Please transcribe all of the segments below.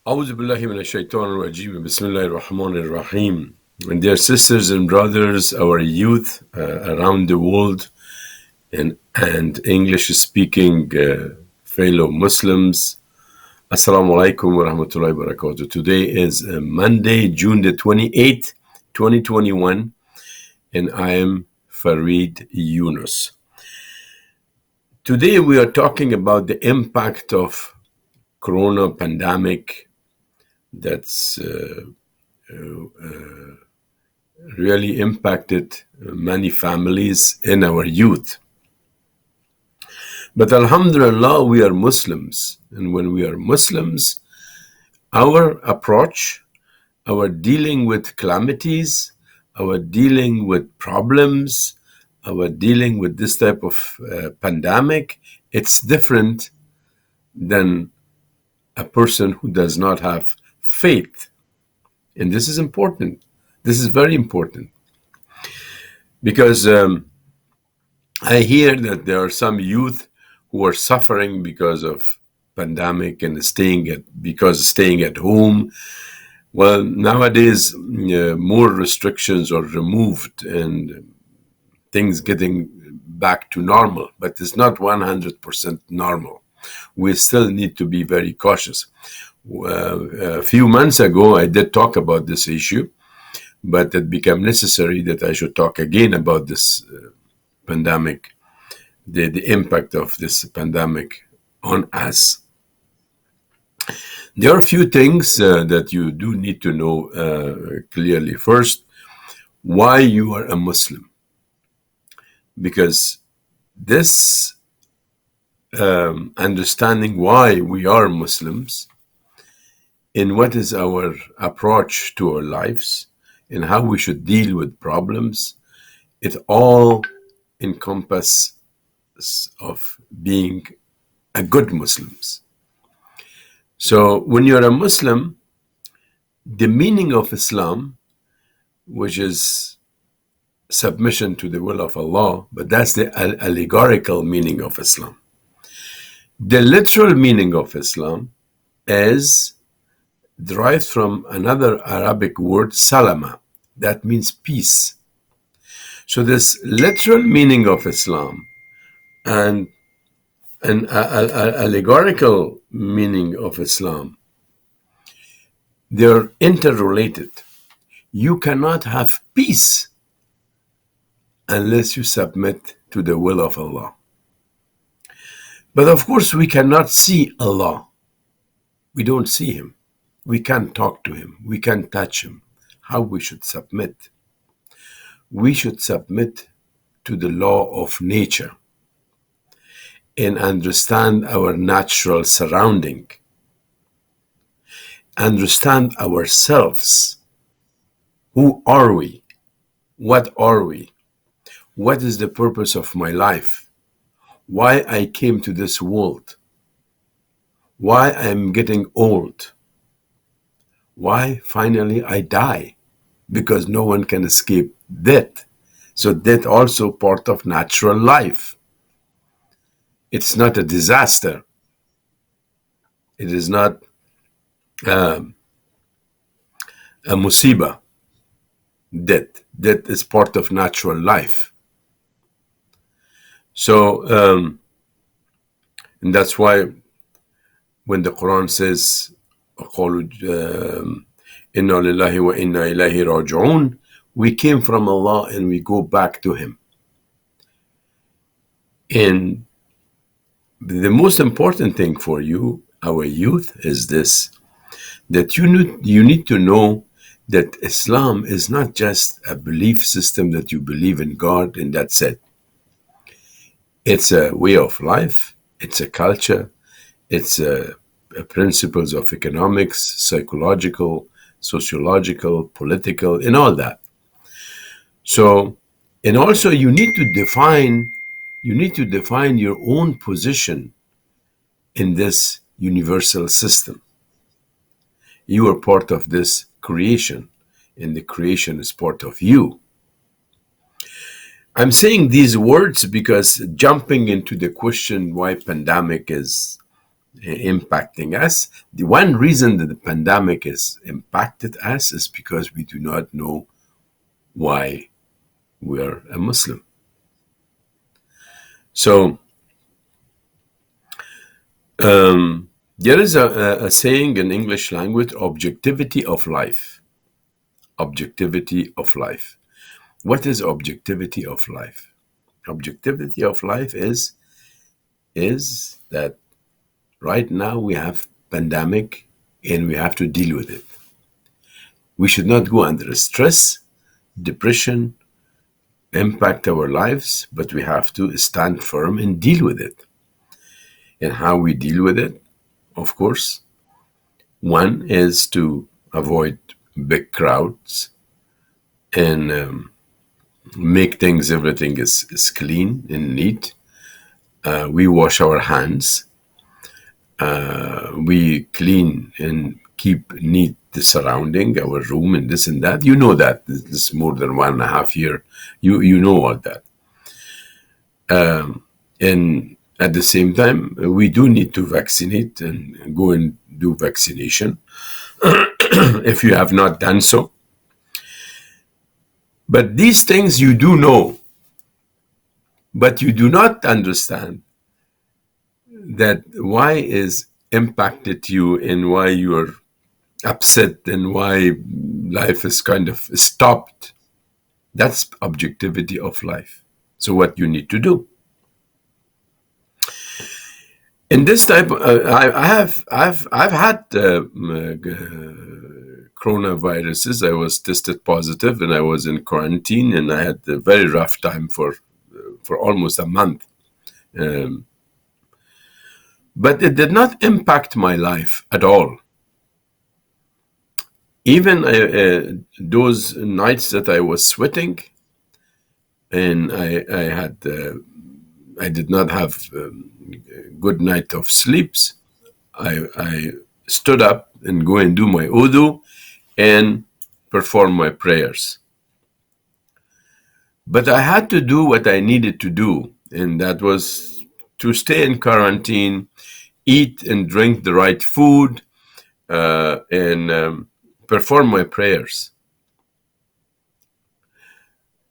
أعوذ بالله من الشيطان الرجيم بسم الله الرحمن الرحيم. And dear sisters and brothers, our youth around the world and English-speaking fellow Muslims, Assalamu alaikum wa rahmatullahi wa barakatuh. Today is Monday, June the 28th, 2021, and I am Farid Younos. Today we are talking about the impact of corona pandemic that's really impacted many families in our youth. But alhamdulillah, we are Muslims. And when we are Muslims, our approach, our dealing with calamities, our dealing with problems, our dealing with this type of pandemic, it's different than a person who does not have faith. And this is important. This is very important. Because I hear that there are some youth who are suffering because of pandemic and staying at home. Well, nowadays more restrictions are removed and things getting back to normal, but it's not 100% normal. We still need to be very cautious. A few months ago, I did talk about this issue, but it became necessary that I should talk again about this pandemic, the impact of this pandemic on us. There are a few things that you do need to know clearly. First, why you are a Muslim. Because this understanding why we are Muslims and what is our approach to our lives and how we should deal with problems, it all encompasses of being a good Muslims. So when you're a Muslim, the meaning of Islam, which is submission to the will of Allah, but that's the allegorical meaning of Islam. The literal meaning of Islam is derived from another Arabic word, salama, that means peace. So this literal meaning of Islam and an allegorical meaning of Islam, they're interrelated. You cannot have peace unless you submit to the will of Allah. But of course, we cannot see Allah. We don't see Him. We can't talk to Him. We can't touch Him. How we should submit? We should submit to the law of nature and understand our natural surrounding. Understand ourselves. Who are we? What are we? What is the purpose of my life? Why I came to this world? Why I'm getting old? Why finally I die? Because no one can escape death. So death also part of natural life. It's not a disaster. It is not a musiba. Death is part of natural life. So, and that's why when the Quran says, إِنَّا لِلَّهِ وَإِنَّا إِلَيْهِ رَاجِعُونَ, we came from Allah and we go back to Him. And the most important thing for you, our youth, is this, that you need to know that Islam is not just a belief system that you believe in God and that's it. It's a way of life, it's a culture, it's principles of economics, psychological, sociological, political, and all that. So, and also you need to define your own position in this universal system. You are part of this creation, and the creation is part of you. I'm saying these words because jumping into the question why pandemic is impacting us. The one reason that the pandemic has impacted us is because we do not know why we are a Muslim. So there is a saying in English language, objectivity of life. Objectivity of life. What is objectivity of life? Objectivity of life is that right now we have pandemic and we have to deal with it. We should not go under stress, depression, impact our lives, but we have to stand firm and deal with it. And how we deal with it, of course, one is to avoid big crowds and make things, everything is clean and neat. We wash our hands. We clean and keep neat the surrounding, our room and this and that. You know that. This is more than 1.5 years. You know all that. And at the same time, we do need to vaccinate and go and do vaccination if you have not done so. But these things you do know, but you do not understand that why is impacted you and why you are upset and why life is kind of stopped. That's objectivity of life. So what you need to do. In this type, I've had coronaviruses. I was tested positive and I was in quarantine and I had a very rough time for almost a month. But it did not impact my life at all. Even those nights that I was sweating and I did not have good night of sleeps, I stood up and go and do my wudu and perform my prayers. But I had to do what I needed to do, and that was to stay in quarantine, eat and drink the right food, and perform my prayers.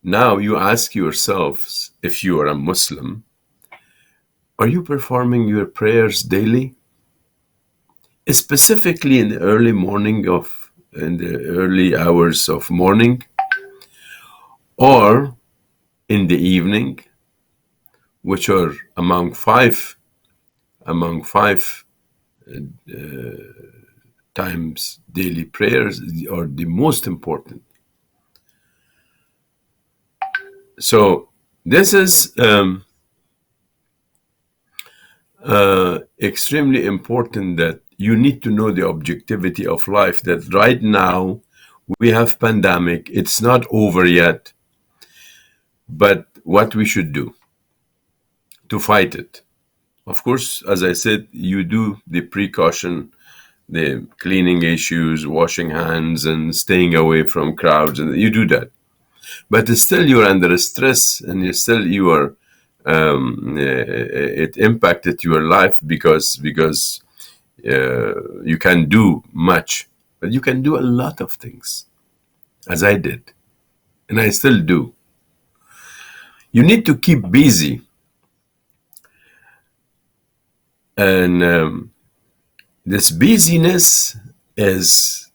Now you ask yourselves, if you are a Muslim, are you performing your prayers daily? Specifically in the early morning in the early hours of morning, or in the evening, which are among five times daily prayers are the most important. So this is extremely important, that you need to know the objectivity of life, that right now we have pandemic. It's not over yet, but what we should do to fight it. Of course, as I said, you do the precaution, the cleaning issues, washing hands and staying away from crowds, and you do that. But still you're under stress and you are it impacted your life because you can do much, but you can do a lot of things, as I did, and I still do. You need to keep busy, and this busyness is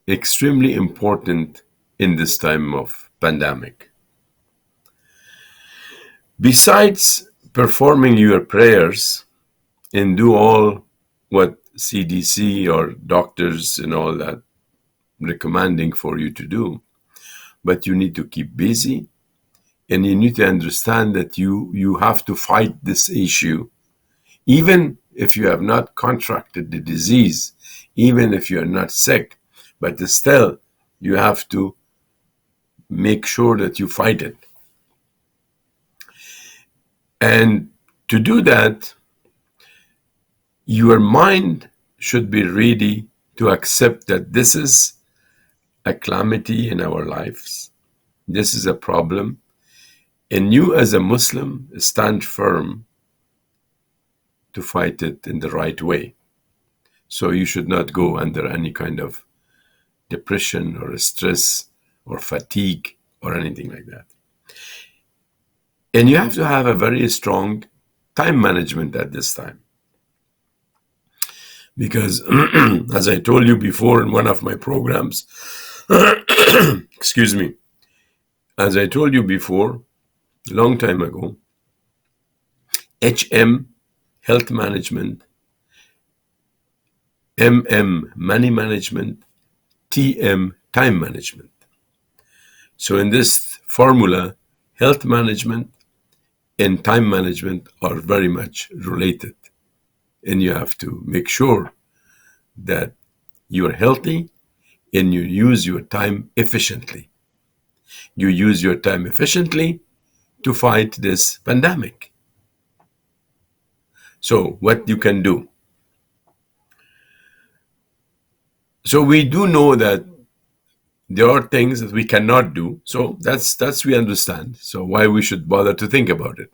extremely important in this time of pandemic. Besides performing your prayers and do all what CDC or doctors and all that recommending for you to do, but you need to keep busy, and you need to understand that you have to fight this issue, even if you have not contracted the disease, even if you are not sick, but still you have to make sure that you fight it. And to do that, your mind should be ready to accept that this is a calamity in our lives. This is a problem. And you as a Muslim stand firm to fight it in the right way. So you should not go under any kind of depression or stress or fatigue or anything like that. And you have to have a very strong time management at this time. Because as I told you before in one of my programs, excuse me, as I told you before, a long time ago, HM, health management, MM, money management, TM, time management. So in this formula, health management and time management are very much related. And you have to make sure that you're healthy and you use your time efficiently. You use your time efficiently to fight this pandemic. So what you can do? So we do know that there are things that we cannot do. So that's we understand. So why we should bother to think about it.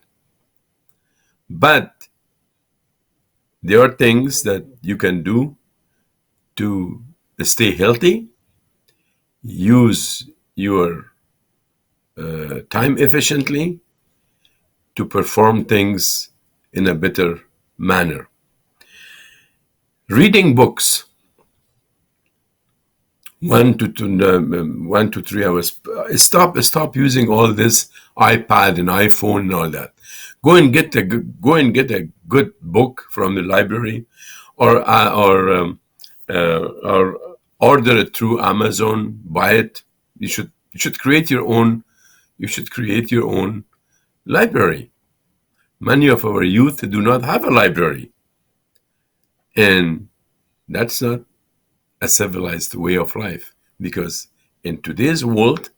But there are things that you can do to stay healthy, use your time efficiently to perform things in a better manner. Reading books, 1 to 3 hours. Stop using all this iPad and iPhone and all that. Go and get a good book from the library, or order it through Amazon. Buy it. You should create your own. You should create your own library. Many of our youth do not have a library, and that's not a civilized way of life, because in today's world,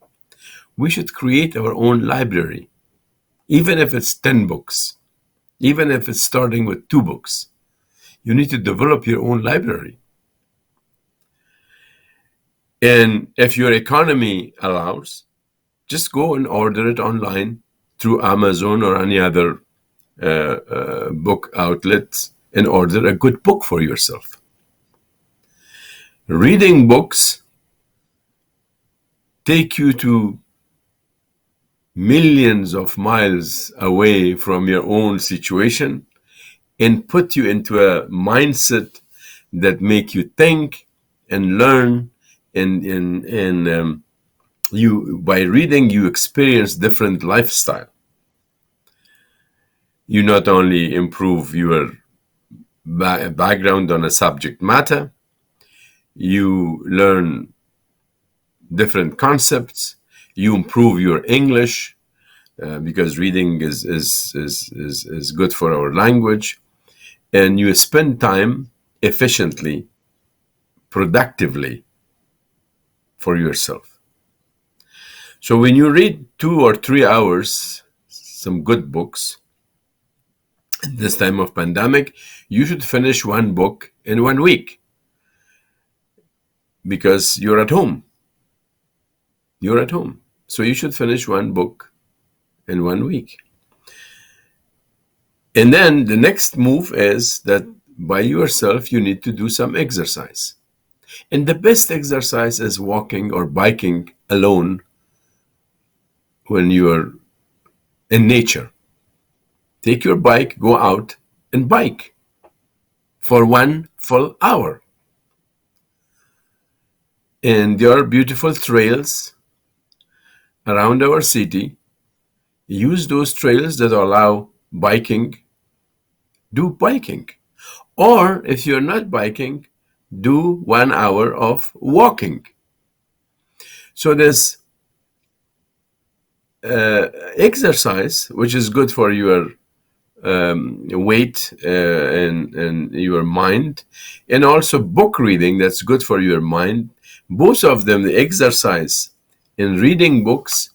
we should create our own library, even if it's 10 books, even if it's starting with 2 books. You need to develop your own library. And if your economy allows, just go and order it online through Amazon or any other book outlets and order a good book for yourself. Reading books take you to millions of miles away from your own situation and put you into a mindset that make you think and learn, and you, by reading, you experience different lifestyle. You not only improve your background on a subject matter, you learn different concepts, you improve your English, because reading is good for our language, and you spend time efficiently, productively for yourself. So when you read 2 or 3 hours, some good books, at this time of pandemic, you should finish 1 book in 1 week, because you're at home. You're at home. So you should finish 1 book in 1 week. And then the next move is that by yourself, you need to do some exercise. And the best exercise is walking or biking alone when you're in nature. Take your bike, go out and bike for 1 full hour. And there are beautiful trails around our city. Use those trails that allow biking. Do biking. Or if you're not biking, do 1 hour of walking. So this exercise, which is good for your weight and your mind, and also book reading, that's good for your mind. Both of them, the exercise and reading books,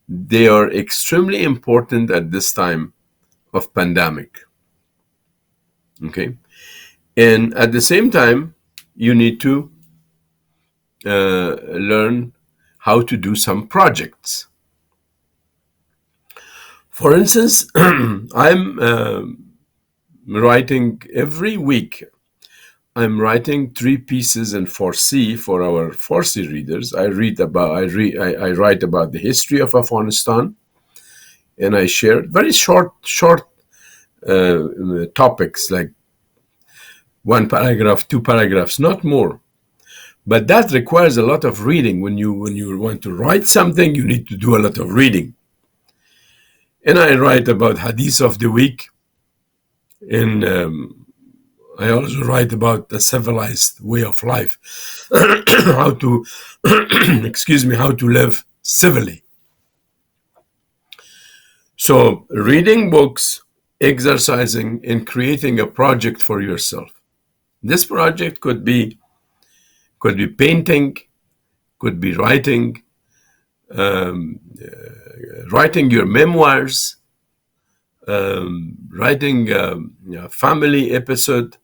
they are extremely important at this time of pandemic. Okay, and at the same time, you need to learn how to do some projects. For instance, I'm writing every week. I'm writing 3 pieces in Farsi for our Farsi readers. I write about the history of Afghanistan, and I share very short topics, like 1 paragraph, 2 paragraphs, not more. But that requires a lot of reading. When you want to write something, you need to do a lot of reading. And I write about hadith of the week, and I also write about the civilized way of life, how to, how to live civilly. So reading books, exercising, and creating a project for yourself. This project could be painting, could be writing, writing your memoirs, writing a family episode,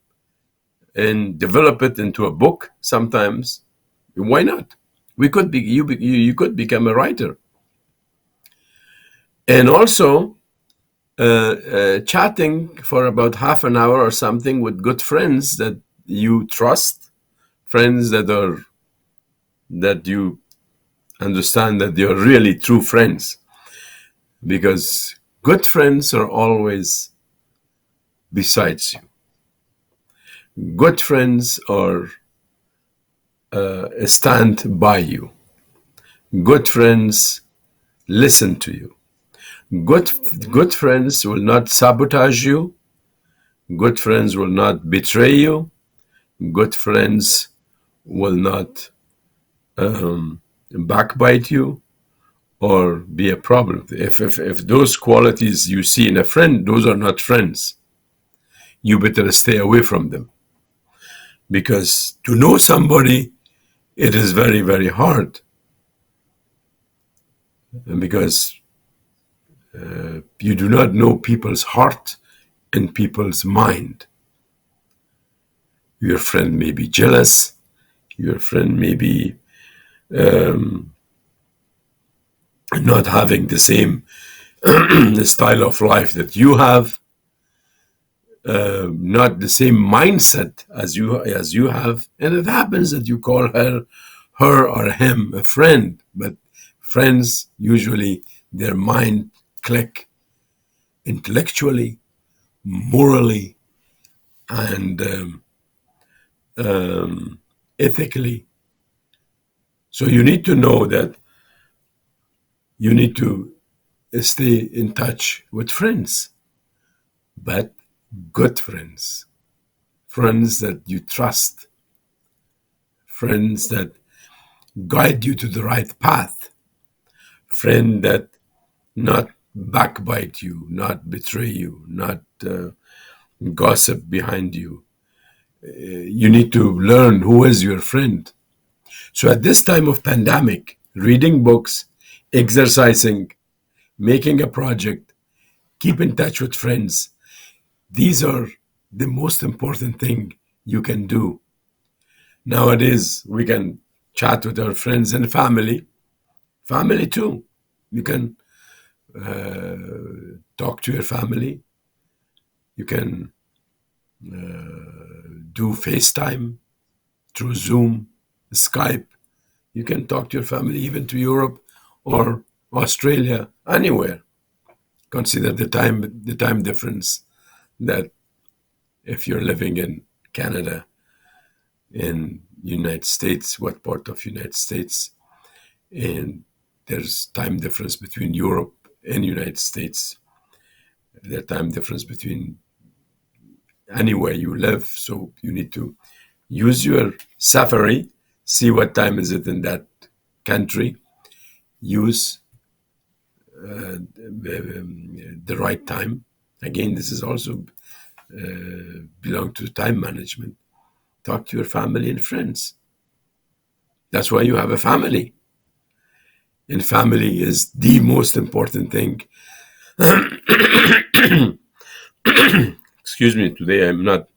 and develop it into a book sometimes. Why not? You could become a writer. And also chatting for about half an hour or something with good friends that you trust, friends that you understand that you're really true friends, because good friends are always besides you. Good friends are stand by you. Good friends listen to you. Good friends will not sabotage you. Good friends will not betray you. Good friends will not backbite you or be a problem. If those qualities you see in a friend, those are not friends, you better stay away from them. Because to know somebody, it is very, very hard. Because you do not know people's heart and people's mind. Your friend may be jealous. Your friend may be not having the same style of life that you have, not the same mindset as you have, and it happens that you call her or him a friend, but friends usually their mind click intellectually, morally, and ethically. So you need to know that you need to stay in touch with friends, but good friends, friends that you trust, friends that guide you to the right path, friend that not backbite you, not betray you, not gossip behind you. You need to learn who is your friend. So at this time of pandemic, reading books, exercising, making a project, keep in touch with friends. These are the most important thing you can do. Nowadays, we can chat with our friends and family too. You can talk to your family. You can do FaceTime through Zoom, Skype. You can talk to your family even to Europe or Australia, anywhere. Consider the time difference, that if you're living in Canada, in United States, what part of United States, and there's time difference between Europe and United States. There's time difference between anywhere you live, so you need to use your Safari, see what time is it in that country, use the right time. Again, this is also belong to time management. Talk to your family and friends. That's why you have a family. And family is the most important thing. Excuse me, today I'm not,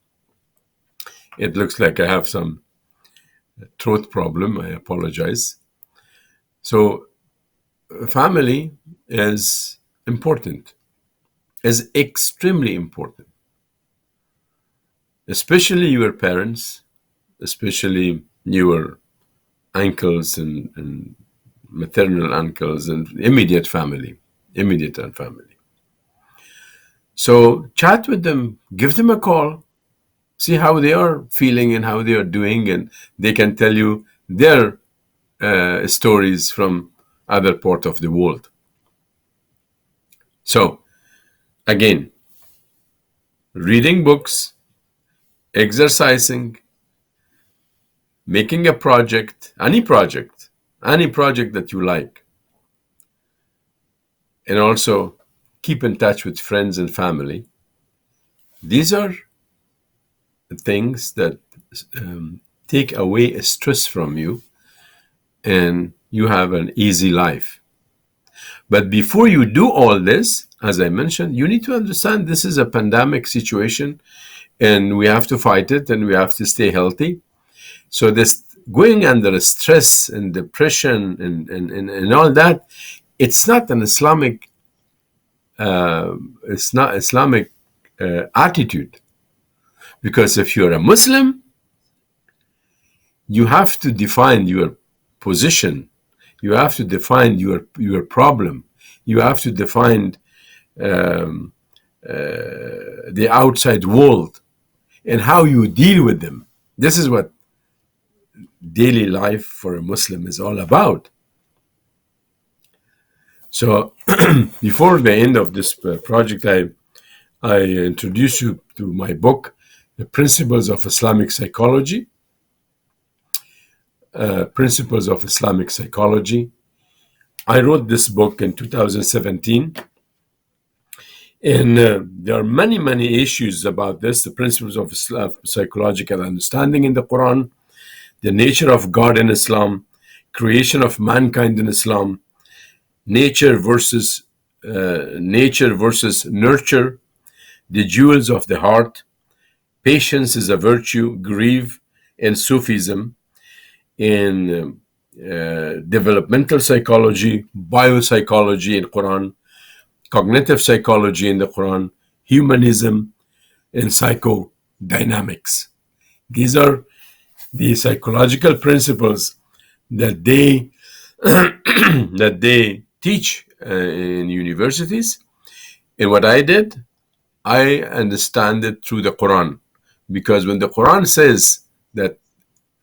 it looks like I have some throat problem. I apologize. So family is important, is extremely important. especially your parents, especially your uncles and maternal uncles and immediate family. So chat with them, give them a call, see how they are feeling and how they are doing, and they can tell you their stories from other part of the world. So again, reading books, exercising, making a project, any project that you like, and also keep in touch with friends and family. These are things that take away stress from you, and you have an easy life. But before you do all this, as I mentioned, you need to understand this is a pandemic situation, and we have to fight it, and we have to stay healthy. So this going under stress and depression and all that, it's not an Islamic attitude. Because if you're a Muslim, you have to define your position. You have to define your problem. You have to define the outside world and how you deal with them. This is what daily life for a Muslim is all about. So before the end of this project, I introduce you to my book, The Principles of Islamic Psychology. Principles of Islamic Psychology. I wrote this book in 2017. And there are many issues about this, the principles of psychological understanding in the Quran, the nature of God in Islam, creation of mankind in Islam, nature versus nurture, the jewels of the heart, patience is a virtue, grief, and Sufism, in developmental psychology, biopsychology in Quran, cognitive psychology in the Quran, humanism, and psychodynamics. These are the psychological principles that they that they teach in universities. And what I did, I understand it through the Quran, because when the Quran says that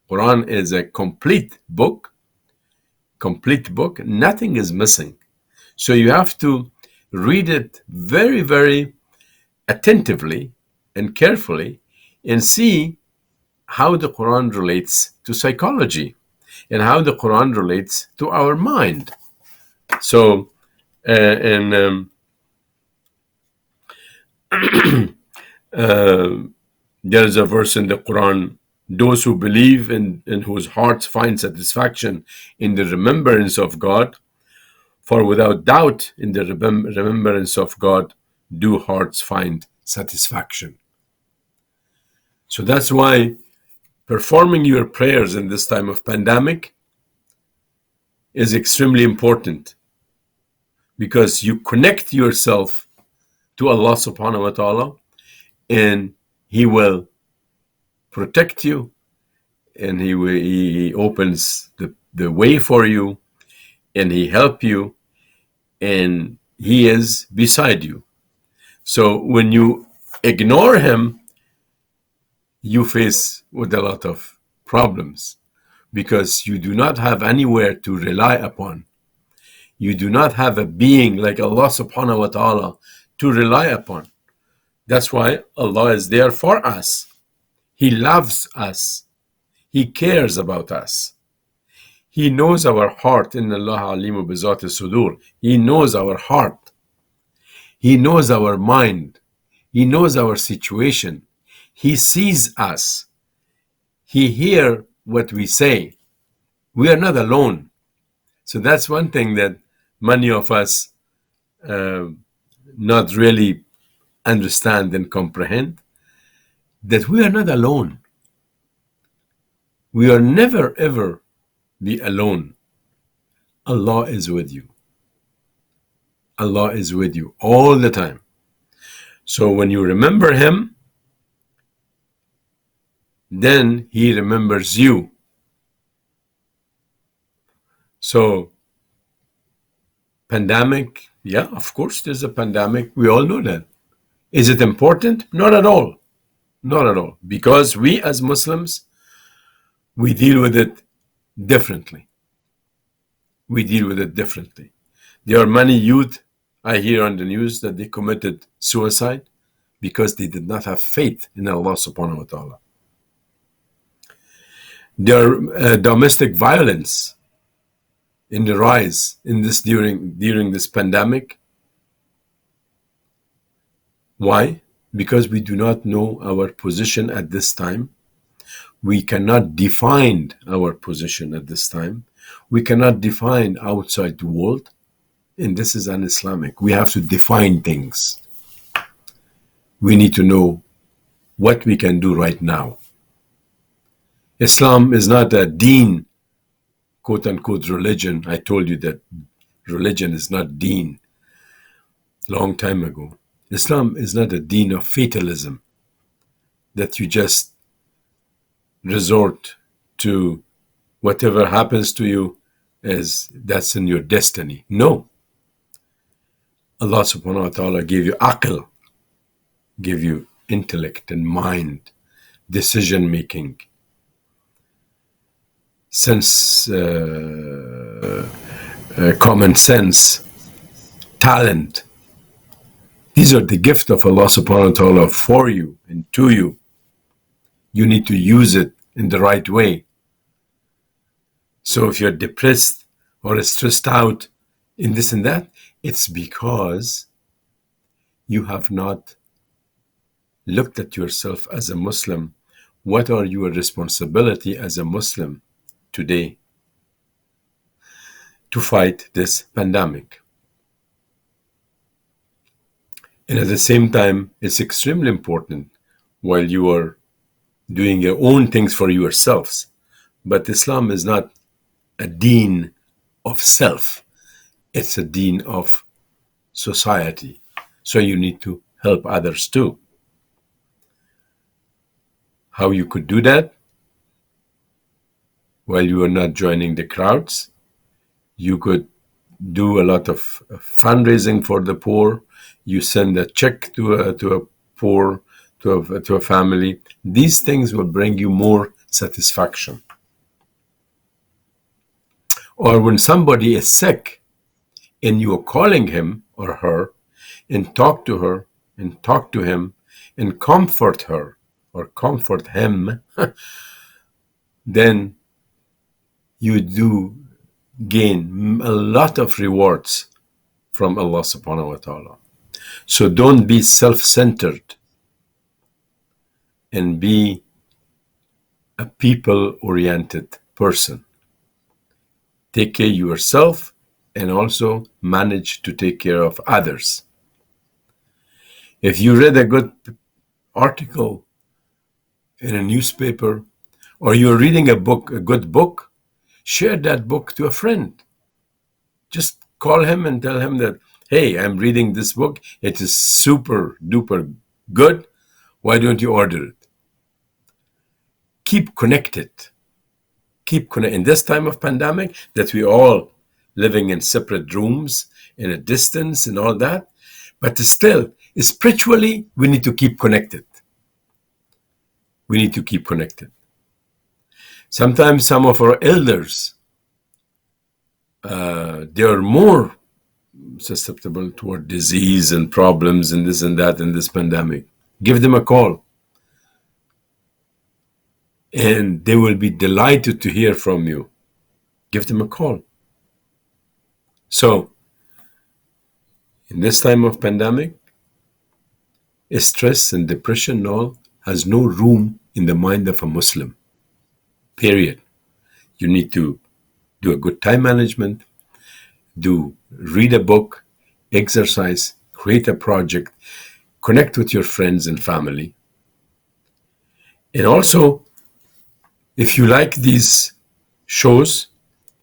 Quran is a complete book, nothing is missing. So you have to read it very attentively and carefully and see how the Quran relates to psychology and how the Quran relates to our mind. So, there's a verse in the Quran, those who believe and whose hearts find satisfaction in the remembrance of God, for without doubt in the remembrance of God do hearts find satisfaction. So that's why performing your prayers in this time of pandemic is extremely important, because you connect yourself to Allah subhanahu wa ta'ala, and He will protect you, and He opens the way for you, and He help you, and He is beside you. So when you ignore Him, you face with a lot of problems, because you do not have anywhere to rely upon. You do not have a being like Allah subhanahu wa ta'ala to rely upon. That's why Allah is there for us. He loves us. He cares about us. He knows our heart. Inna Allah alimu bizat sudur. He knows our heart. He knows our mind. He knows our situation. He sees us. He hears what we say. We are not alone. So that's one thing that many of us not really understand and comprehend, that we are not alone. We are never ever be alone. Allah is with you. Allah is with you all the time. So when you remember Him, then he remembers you. So, pandemic, yeah, of course there's a pandemic. We all know that. Is it important? Not at all. Not at all. Because we as Muslims, we deal with it differently. We deal with it differently. There are many youth, I hear on the news, that they committed suicide because they did not have faith in Allah subhanahu wa ta'ala. There are domestic violence in the rise in this during this pandemic. Why? Because we do not know our position at this time. We cannot define our position at this time. We cannot define outside the world. And this is un-Islamic. We have to define things. We need to know what we can do right now. Islam is not a deen, quote unquote religion. I told you that religion is not deen long time ago. Islam is not a deen of fatalism, that you just resort to whatever happens to you as that's in your destiny. No. Allah subhanahu wa ta'ala gave you aql, gave you intellect and mind, decision making, common sense, talent. These are the gift of Allah subhanahu wa ta'ala for you and to you. You need to use it in the right way. So if you're depressed or stressed out in this and that, it's because you have not looked at yourself as a Muslim. What are your responsibility as a Muslim today to fight this pandemic? And at the same time, it's extremely important while you are doing your own things for yourselves. But Islam is not a deen of self. It's a deen of society. So you need to help others too. How you could do that? While you are not joining the crowds, you could do a lot of fundraising for the poor. You send a check to a poor, to a family. These things will bring you more satisfaction. Or when somebody is sick and you are calling him or her and talk to her and talk to him and comfort her or comfort him, then you do gain a lot of rewards from Allah subhanahu wa ta'ala. So don't be self-centered and be a people-oriented person. Take care of yourself and also manage to take care of others. If you read a good article in a newspaper or you're reading a good book, share that book to a friend. Just call him and tell him that, hey, I'm reading this book. It is super duper good. Why don't you order it? Keep connected. In this time of pandemic that we all living in separate rooms in a distance and all that, but still spiritually we need to keep connected. We need to keep connected. Sometimes some of our elders, they are more susceptible toward disease and problems and this and that in this pandemic. Give them a call. And they will be delighted to hear from you. Give them a call. So, in this time of pandemic, stress and depression and all has no room in the mind of a Muslim. Period. You need to do a good time management, read a book, exercise, create a project, connect with your friends and family. And also, if you like these shows,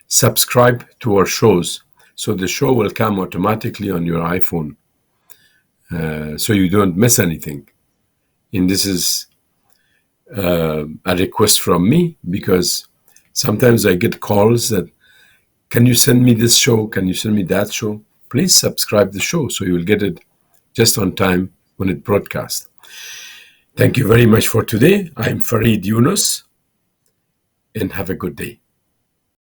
subscribe to our shows so the show will come automatically on your iPhone so you don't miss anything. And this is a request from me, because sometimes I get calls that, can you send me this show? Can you send me that show? Please subscribe the show so you will get it just on time when it broadcasts. Thank you very much for today. I'm Farid Younos, and have a good day.